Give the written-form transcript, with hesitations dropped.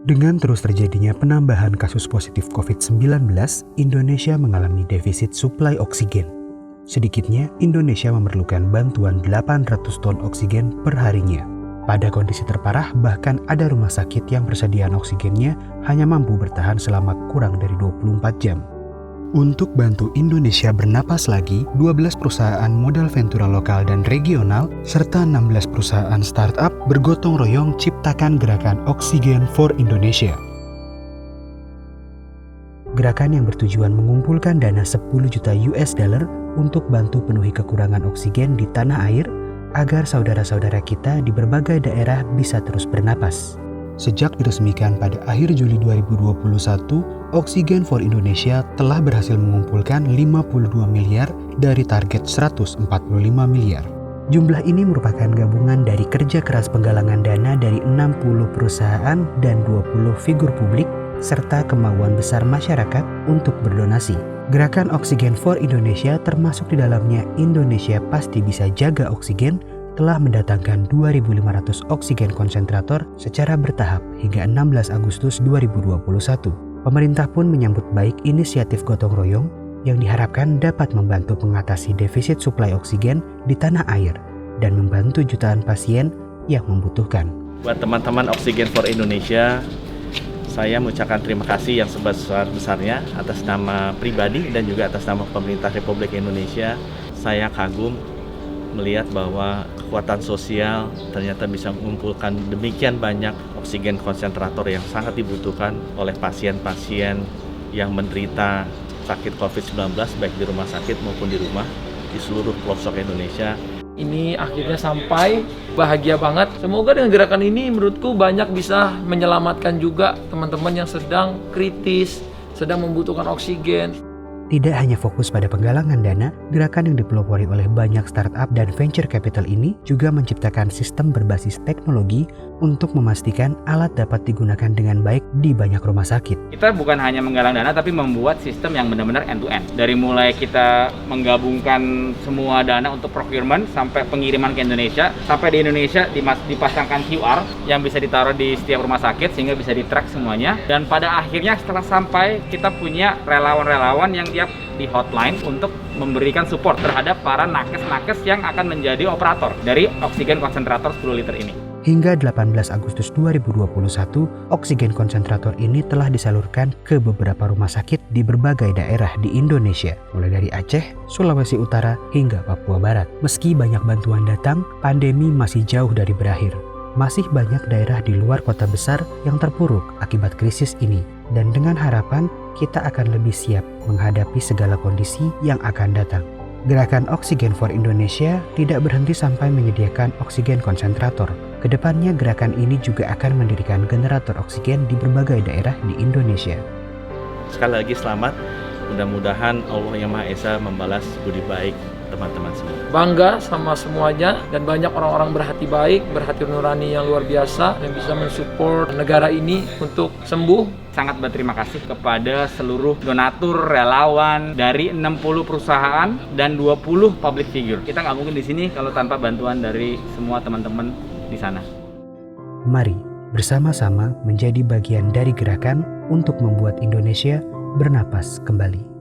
Dengan terus terjadinya penambahan kasus positif COVID-19, Indonesia mengalami defisit suplai oksigen. Sedikitnya, Indonesia memerlukan bantuan 800 ton oksigen per harinya. Pada kondisi terparah, bahkan ada rumah sakit yang persediaan oksigennya hanya mampu bertahan selama kurang dari 24 jam. Untuk bantu Indonesia bernapas lagi, 12 perusahaan modal ventura lokal dan regional, serta 16 perusahaan startup bergotong royong ciptakan gerakan Oxygen for Indonesia. Gerakan yang bertujuan mengumpulkan dana 10 juta US dollar untuk bantu penuhi kekurangan oksigen di tanah air, agar saudara-saudara kita di berbagai daerah bisa terus bernapas. Sejak diresmikan pada akhir Juli 2021, Oxygen for Indonesia telah berhasil mengumpulkan 52 miliar dari target 145 miliar. Jumlah ini merupakan gabungan dari kerja keras penggalangan dana dari 60 perusahaan dan 20 figur publik, serta kemauan besar masyarakat untuk berdonasi. Gerakan Oxygen for Indonesia termasuk di dalamnya Indonesia Pasti Bisa Jaga Oksigen telah mendatangkan 2.500 oksigen konsentrator secara bertahap hingga 16 Agustus 2021. Pemerintah pun menyambut baik inisiatif gotong royong yang diharapkan dapat membantu mengatasi defisit suplai oksigen di tanah air dan membantu jutaan pasien yang membutuhkan. Buat teman-teman Oxygen for Indonesia, saya mengucapkan terima kasih yang sebesar-besarnya atas nama pribadi dan juga atas nama pemerintah Republik Indonesia. Saya kagum melihat bahwa kekuatan sosial ternyata bisa mengumpulkan demikian banyak oksigen konsentrator yang sangat dibutuhkan oleh pasien-pasien yang menderita sakit COVID-19 baik di rumah sakit maupun di rumah di seluruh pelosok Indonesia. Ini akhirnya sampai, bahagia banget. Semoga dengan gerakan ini menurutku banyak bisa menyelamatkan juga teman-teman yang sedang kritis, sedang membutuhkan oksigen. Tidak hanya fokus pada penggalangan dana, gerakan yang dipelopori oleh banyak startup dan venture capital ini juga menciptakan sistem berbasis teknologi untuk memastikan alat dapat digunakan dengan baik di banyak rumah sakit. Kita bukan hanya menggalang dana, tapi membuat sistem yang benar-benar end-to-end. Dari mulai kita menggabungkan semua dana untuk procurement sampai pengiriman ke Indonesia, sampai di Indonesia dipasangkan QR yang bisa ditaruh di setiap rumah sakit sehingga bisa di-track semuanya. Dan pada akhirnya setelah sampai, kita punya relawan-relawan yang tiap di hotline untuk memberikan support terhadap para nakes-nakes yang akan menjadi operator dari oksigen konsentrator 10 liter ini. Hingga 18 Agustus 2021, oksigen konsentrator ini telah disalurkan ke beberapa rumah sakit di berbagai daerah di Indonesia, mulai dari Aceh, Sulawesi Utara, hingga Papua Barat. Meski banyak bantuan datang, pandemi masih jauh dari berakhir. Masih banyak daerah di luar kota besar yang terpuruk akibat krisis ini. Dan dengan harapan, kita akan lebih siap menghadapi segala kondisi yang akan datang. Gerakan Oxygen for Indonesia tidak berhenti sampai menyediakan oksigen konsentrator. Kedepannya gerakan ini juga akan mendirikan generator oksigen di berbagai daerah di Indonesia. Sekali lagi selamat, mudah-mudahan Allah Yang Maha Esa membalas budi baik teman-teman semua. Bangga sama semuanya dan banyak orang-orang berhati baik, berhati nurani yang luar biasa yang bisa mensupport negara ini untuk sembuh. Sangat berterima kasih kepada seluruh donatur, relawan dari 60 perusahaan dan 20 public figure. Kita nggak mungkin di sini kalau tanpa bantuan dari semua teman-teman di sana. Mari bersama-sama menjadi bagian dari gerakan untuk membuat Indonesia bernapas kembali.